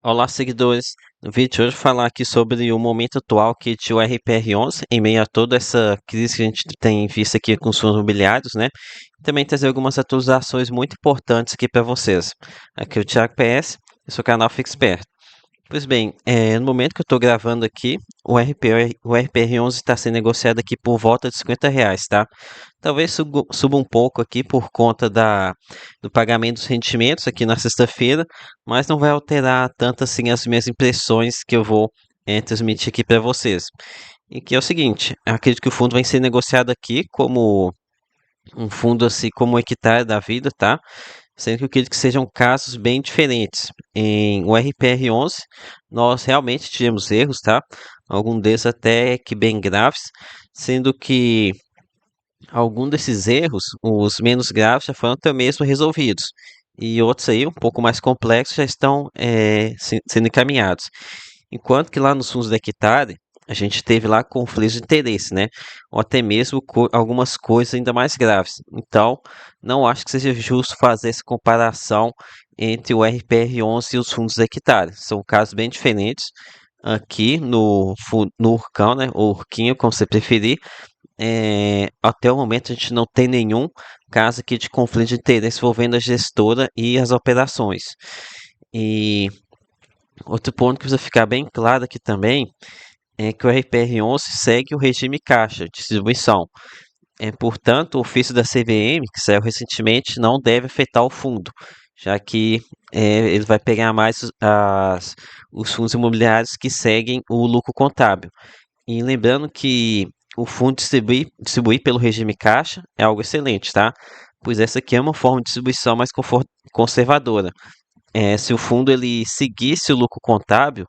Olá, seguidores. No vídeo de hoje, eu vou falar aqui sobre o momento atual que de o RPR11, em meio a toda essa crise que a gente tem visto aqui com os fundos imobiliários, né? Também trazer algumas atualizações muito importantes aqui para vocês. Aqui é o Thiago PS, eu sou o canal Fixpert. Pois bem, no momento que eu estou gravando aqui, o RPR11 está sendo negociado aqui por volta de R$ 50, tá? Talvez suba um pouco aqui por conta do pagamento dos rendimentos aqui na sexta-feira, mas não vai alterar tanto assim as minhas impressões que eu vou transmitir aqui para vocês. E que é o seguinte, eu acredito que o fundo vai ser negociado aqui como um fundo assim como o hectare da vida, tá? Sendo que eu acredito que sejam casos bem diferentes. Em o RPR11, nós realmente tivemos erros, tá? Alguns deles até que bem graves, sendo que alguns desses erros, os menos graves, já foram até mesmo resolvidos. E outros aí, um pouco mais complexos, já estão sendo encaminhados. Enquanto que lá nos fundos da Equitare, a gente teve lá conflitos de interesse, né? Ou até mesmo algumas coisas ainda mais graves. Então, não acho que seja justo fazer essa comparação entre o RPR11 e os fundos da Equitare. São casos bem diferentes. Aqui no Urcão, né? Ou Urquinho, como você preferir, até o momento a gente não tem nenhum caso aqui de conflito de interesse envolvendo a gestora e as operações. E outro ponto que precisa ficar bem claro aqui também é que o RPR11 segue o regime caixa de distribuição. Portanto, o ofício da CVM, que saiu recentemente, não deve afetar o fundo, já que ele vai pegar mais os fundos imobiliários que seguem o lucro contábil. E lembrando que o fundo distribuir pelo regime caixa é algo excelente, tá? Pois essa aqui é uma forma de distribuição mais conservadora. Se o fundo ele seguisse o lucro contábil,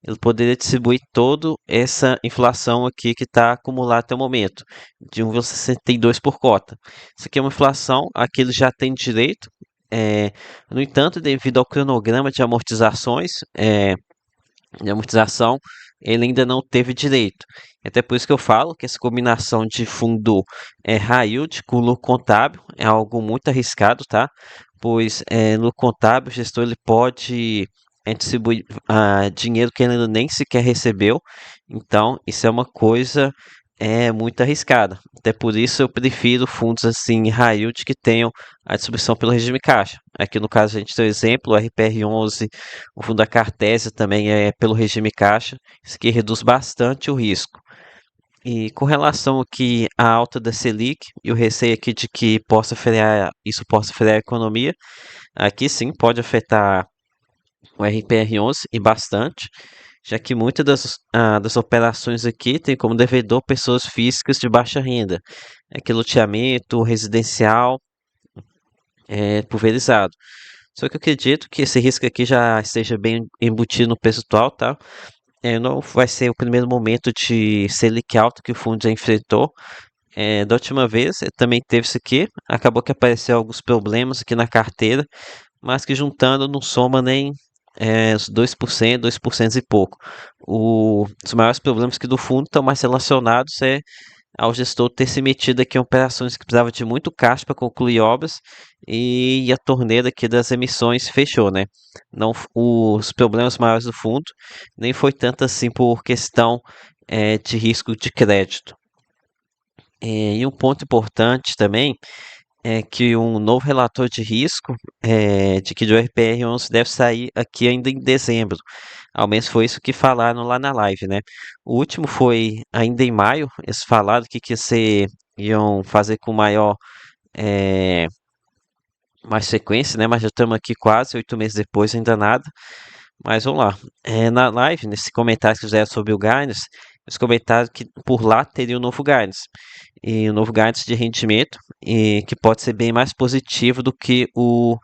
ele poderia distribuir toda essa inflação aqui que está acumulada até o momento, de 1,62 por cota. Isso aqui é uma inflação a que ele já tem direito. É, no entanto, devido ao cronograma de amortização, ele ainda não teve direito. Até por isso que eu falo que essa combinação de fundo high yield com lucro contábil é algo muito arriscado, tá? Pois no contábil o gestor ele pode distribuir dinheiro que ele ainda nem sequer recebeu. Então, isso é uma coisa muito arriscada. Até por isso eu prefiro fundos assim high yield que tenham a distribuição pelo regime caixa. Aqui no caso a gente tem o exemplo, o RPR11, o fundo da Cartésia também é pelo regime caixa. Isso aqui reduz bastante o risco. E com relação aqui à alta da Selic e o receio aqui de que isso possa frear a economia, aqui sim pode afetar o RPR11 e bastante, já que muitas das operações aqui tem como devedor pessoas físicas de baixa renda, que loteamento residencial pulverizado. Só que eu acredito que esse risco aqui já esteja bem embutido no preço atual, tá? Não vai ser o primeiro momento de Selic alto que o fundo já enfrentou. Da última vez também teve isso aqui, acabou que apareceu alguns problemas aqui na carteira, mas que juntando não soma nem os 2% e pouco. Os maiores problemas que do fundo estão mais relacionados ao gestor ter se metido aqui em operações que precisava de muito caixa para concluir obras e a torneira aqui das emissões fechou, né? Não, os problemas maiores do fundo nem foi tanto assim por questão de risco de crédito. E um ponto importante também é que um novo relatório de risco de que o RPR11 deve sair aqui ainda em dezembro. Ao menos foi isso que falaram lá na live, né? O último foi ainda em maio. Eles falaram que iam fazer com eh, mais frequência, né? Mas já estamos aqui quase 8 meses depois, ainda nada. Mas vamos lá. Na live, nesse comentário que fizeram sobre o guidance, eles comentaram que por lá teria o novo guidance. E o novo guidance de rendimento, e que pode ser bem mais positivo do que o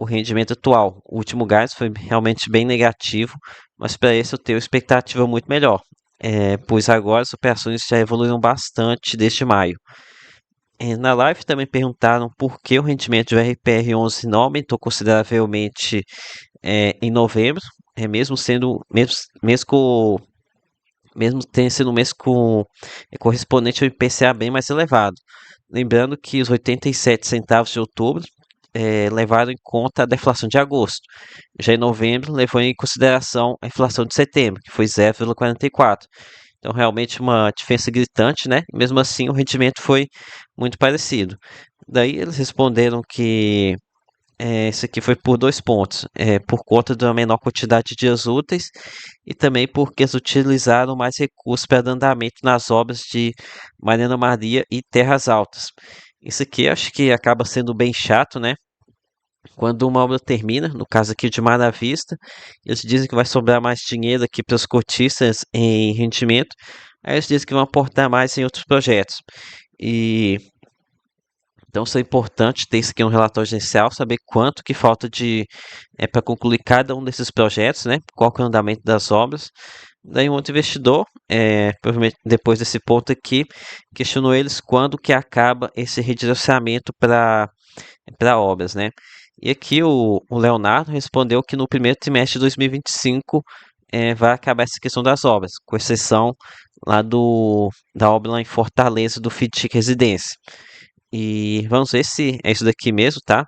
rendimento atual. O último guidance foi realmente bem negativo, mas para esse eu tenho expectativa muito melhor. Pois agora as operações já evoluíram bastante desde maio. Na live também perguntaram por que o rendimento do RPR11 não aumentou consideravelmente em novembro, mesmo tendo sido um mês com correspondente ao IPCA bem mais elevado. Lembrando que os 87 centavos de outubro levaram em conta a deflação de agosto. Já em novembro, levou em consideração a inflação de setembro, que foi 0,44. Então, realmente uma diferença gritante, né? Mesmo assim, o rendimento foi muito parecido. Daí eles responderam que isso aqui foi por 2 pontos, por conta da menor quantidade de dias úteis e também porque eles utilizaram mais recursos para dar andamento nas obras de Mariana Maria e Terras Altas. Isso aqui acho que acaba sendo bem chato, né? Quando uma obra termina, no caso aqui de Mar à Vista, eles dizem que vai sobrar mais dinheiro aqui para os cotistas em rendimento, aí eles dizem que vão aportar mais em outros projetos. E então, isso é importante ter isso aqui no relatório gerencial, saber quanto que falta de para concluir cada um desses projetos, né? Qual que é o andamento das obras. Daí um outro investidor, provavelmente depois desse ponto aqui, questionou eles quando que acaba esse redirecionamento para obras, né? E aqui o Leonardo respondeu que no primeiro trimestre de 2025 vai acabar essa questão das obras, com exceção lá da obra lá em Fortaleza do FIDIC Residência. E vamos ver se é isso daqui mesmo, tá?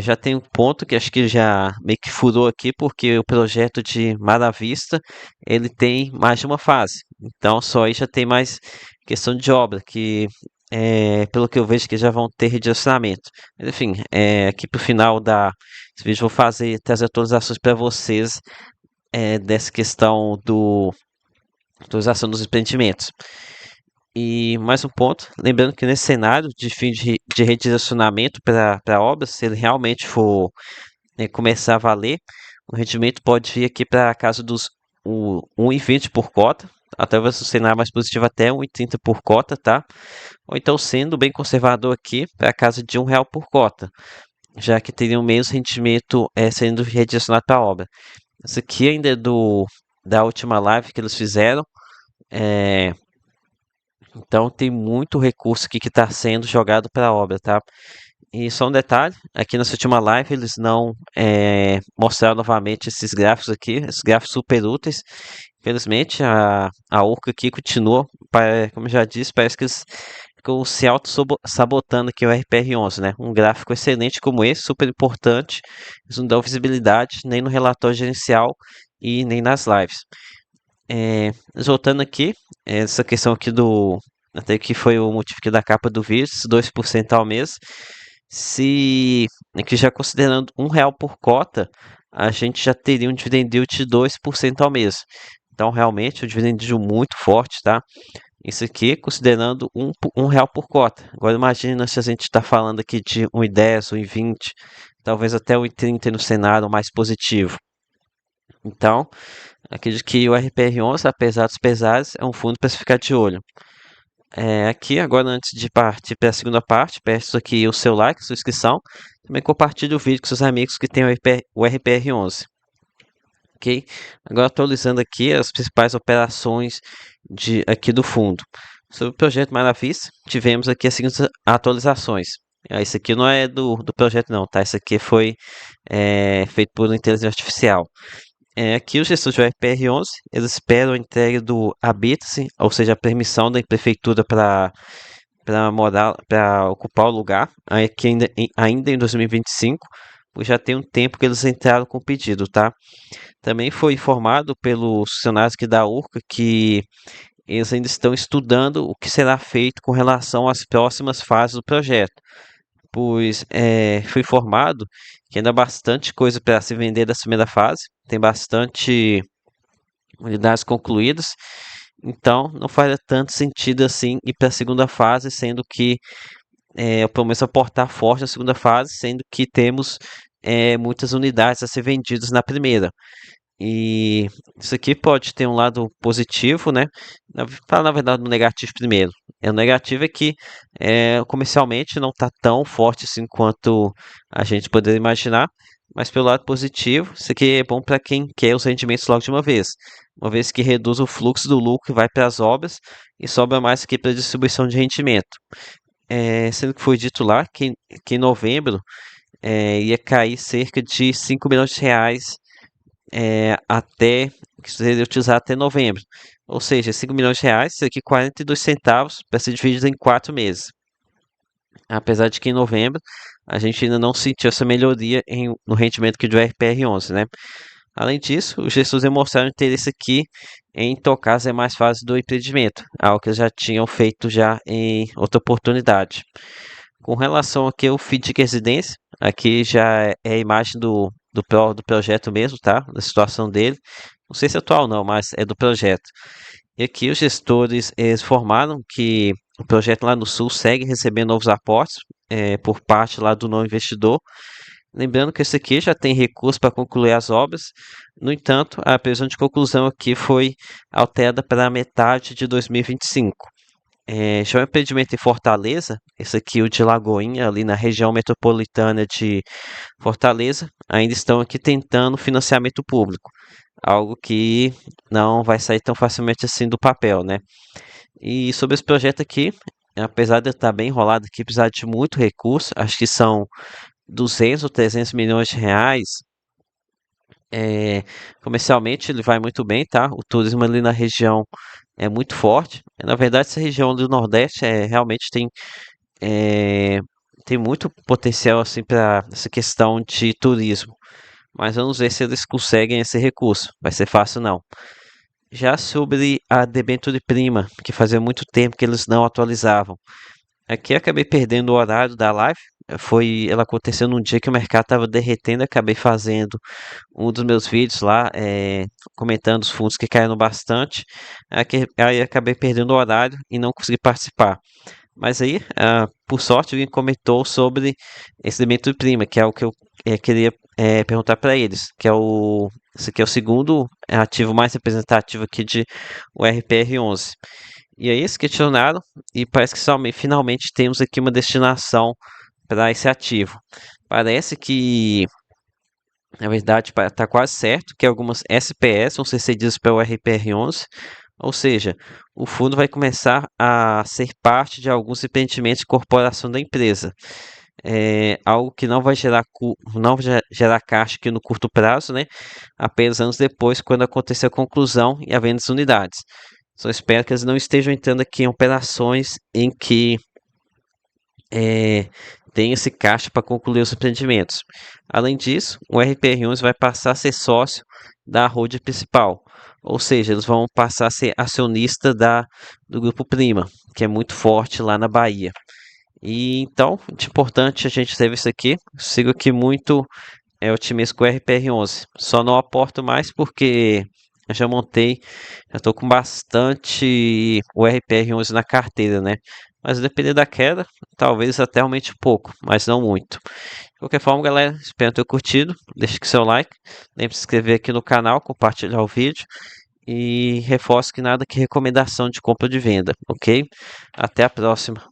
Já tem um ponto que acho que já meio que furou aqui, porque o projeto de Mar à Vista, ele tem mais de uma fase. Então, só aí já tem mais questão de obra, que pelo que eu vejo que já vão ter redirecionamento. Mas, enfim, aqui pro final desse vídeo eu vou trazer atualizações para vocês dessa questão do atualização dos empreendimentos. E mais um ponto, lembrando que nesse cenário de fim de redirecionamento para obras, se ele realmente for começar a valer, o rendimento pode vir aqui para a casa dos 1,20 por cota, até o cenário mais positivo até 1,30 por cota, tá? Ou então sendo bem conservador aqui para a casa de R$ 1 por cota, já que teria o mesmo rendimento sendo redirecionado para a obra. Isso aqui ainda é da última live que eles fizeram. Então tem muito recurso aqui que está sendo jogado para a obra, tá? E só um detalhe, aqui nessa última live eles não mostraram novamente esses gráficos aqui, esses gráficos super úteis. Infelizmente a Orca aqui continua, como eu já disse, parece que eles ficam se auto-sabotando aqui o RPR11, né? Um gráfico excelente como esse, super importante, eles não dão visibilidade nem no relatório gerencial e nem nas lives. Voltando aqui, essa questão aqui até que foi o motivo aqui da capa do vídeo, esses 2% ao mês. Se aqui já considerando R$ 1 por cota, a gente já teria um dividend yield de 2% ao mês. Então, realmente, um dividend yield muito forte, tá? Isso aqui considerando R$ 1 por cota. Agora, imagina se a gente está falando aqui de 1,10, 1,20, talvez até 1,30 no cenário mais positivo. Então, acredito que o RPR11, apesar dos pesares, é um fundo para se ficar de olho. Aqui, agora, antes de partir para a segunda parte, peço aqui o seu like, sua inscrição. Também compartilhe o vídeo com seus amigos que têm o RPR11. Ok? Agora, atualizando aqui as principais operações aqui do fundo. Sobre o projeto Maravista, tivemos aqui as seguintes atualizações. Isso aqui não é do projeto não, tá? Isso aqui foi feito por inteligência artificial. Aqui os gestores do RPR11, eles esperam a entrega do habite-se, ou seja, a permissão da prefeitura para morar, para ocupar o lugar, aqui ainda em 2025, pois já tem um tempo que eles entraram com o pedido, tá? Também foi informado pelos funcionários aqui da Urca que eles ainda estão estudando o que será feito com relação às próximas fases do projeto, pois foi informado que ainda há bastante coisa para se vender da primeira fase, tem bastante unidades concluídas, então não faria tanto sentido assim ir para a segunda fase, sendo que eu prometo aportar forte na segunda fase, sendo que temos muitas unidades a ser vendidas na primeira. E isso aqui pode ter um lado positivo, né? Fala na verdade no negativo primeiro. O negativo é que comercialmente não está tão forte assim quanto a gente poderia imaginar, mas pelo lado positivo, isso aqui é bom para quem quer os rendimentos logo de uma vez que reduz o fluxo do lucro que vai para as obras e sobra mais aqui para distribuição de rendimento. Sendo que foi dito lá que em novembro ia cair cerca de 5 milhões de reais até que seria utilizado até novembro. Ou seja, 5 milhões de reais, isso aqui 42 centavos para ser dividido em 4 meses. Apesar de que em novembro a gente ainda não sentiu essa melhoria no rendimento aqui do RPR11, né? Além disso, os gestores demonstraram interesse aqui em tocar as demais fases do empreendimento, algo que eles já tinham feito já em outra oportunidade. Com relação aqui ao FIDIC Residência, aqui já é a imagem do projeto mesmo, tá? Da situação dele. Não sei se é atual não, mas é do projeto. E aqui os gestores eles informaram que o projeto lá no Sul segue recebendo novos aportes por parte lá do novo investidor. Lembrando que esse aqui já tem recurso para concluir as obras. No entanto, a previsão de conclusão aqui foi alterada para a metade de 2025. Já o empreendimento em Fortaleza, esse aqui o de Lagoinha, ali na região metropolitana de Fortaleza, ainda estão aqui tentando financiamento público, algo que não vai sair tão facilmente assim do papel, né? E sobre esse projeto aqui, apesar de eu estar bem enrolado aqui, precisar de muito recurso, acho que são 200 ou 300 milhões de reais. Comercialmente ele vai muito bem, tá? O turismo ali na região é muito forte. Na verdade, essa região do Nordeste realmente é, tem muito potencial assim para essa questão de turismo. Mas vamos ver se eles conseguem esse recurso. Vai ser fácil não. Já sobre a debênture prima, que fazia muito tempo que eles não atualizavam. Aqui eu acabei perdendo o horário da live. Ela aconteceu num dia que o mercado estava derretendo. Acabei fazendo um dos meus vídeos lá, comentando os fundos que caíram bastante. Aí acabei perdendo o horário e não consegui participar. Mas aí, por sorte, alguém comentou sobre esse debênture prima, que é o que eu queria perguntar para eles, esse aqui é o segundo ativo mais representativo aqui de o RPR11. E aí eles questionaram e parece que finalmente temos aqui uma destinação para esse ativo. Parece que, na verdade, está quase certo que algumas SPS vão ser cedidas pelo RPR11, ou seja, o fundo vai começar a ser parte de alguns empreendimentos de corporação da empresa. Algo que não vai gerar caixa aqui no curto prazo, né? Apenas anos depois, quando acontecer a conclusão e a venda das unidades. Só espero que eles não estejam entrando aqui em operações em que tem esse caixa para concluir os empreendimentos. Além disso, o RPR11 vai passar a ser sócio da holding principal, ou seja, eles vão passar a ser acionista do Grupo Prima, que é muito forte lá na Bahia. E então, de importante a gente teve isso aqui. Sigo aqui muito otimista com o RPR11. Só não aporto mais porque eu já montei, já estou com bastante o RPR11 na carteira, né? Mas depender da queda, talvez até aumente um pouco, mas não muito. De qualquer forma, galera, espero ter curtido. Deixe seu like. Lembre de se inscrever aqui no canal, compartilhar o vídeo. E reforço que nada que recomendação de compra ou de venda, ok? Até a próxima.